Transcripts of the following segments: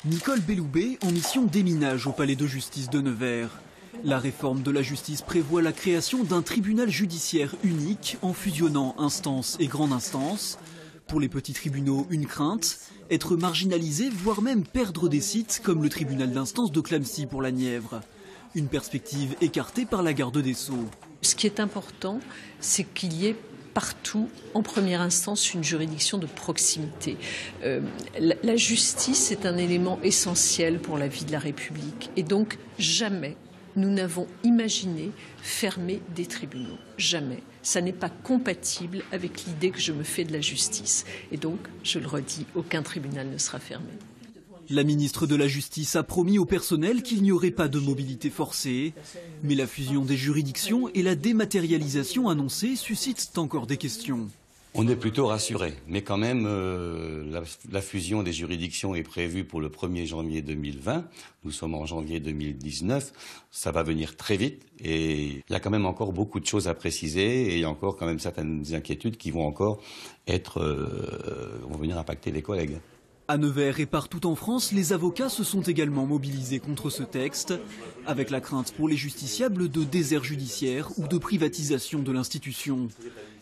Nicole Belloubet en mission déminage au palais de justice de Nevers. La réforme de la justice prévoit la création d'un tribunal judiciaire unique en fusionnant instance et grande instance. Pour les petits tribunaux, une crainte, être marginalisé, voire même perdre des sites comme le tribunal d'instance de Clamecy pour la Nièvre. Une perspective écartée par la garde des Sceaux. Ce qui est important, c'est qu'il y ait partout, en première instance, une juridiction de proximité. La justice est un élément essentiel pour la vie de la République. Et donc, jamais nous n'avons imaginé fermer des tribunaux. Jamais. Ça n'est pas compatible avec l'idée que je me fais de la justice. Et donc, je le redis, aucun tribunal ne sera fermé. La ministre de la Justice a promis au personnel qu'il n'y aurait pas de mobilité forcée. Mais la fusion des juridictions et la dématérialisation annoncée suscitent encore des questions. On est plutôt rassuré, mais quand même, la fusion des juridictions est prévue pour le 1er janvier 2020. Nous sommes en janvier 2019. Ça va venir très vite et il y a quand même encore beaucoup de choses à préciser et il y a encore quand même certaines inquiétudes qui vont encore vont venir impacter les collègues. À Nevers et partout en France, les avocats se sont également mobilisés contre ce texte, avec la crainte pour les justiciables de désert judiciaire ou de privatisation de l'institution.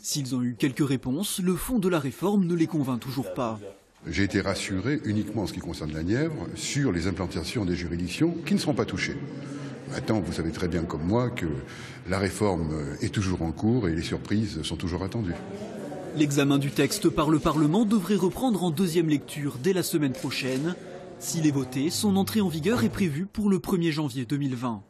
S'ils ont eu quelques réponses, le fond de la réforme ne les convainc toujours pas. J'ai été rassuré uniquement en ce qui concerne la Nièvre sur les implantations des juridictions qui ne seront pas touchées. Maintenant, vous savez très bien comme moi que la réforme est toujours en cours et les surprises sont toujours attendues. L'examen du texte par le Parlement devrait reprendre en deuxième lecture dès la semaine prochaine. S'il est voté, son entrée en vigueur est prévue pour le 1er janvier 2020.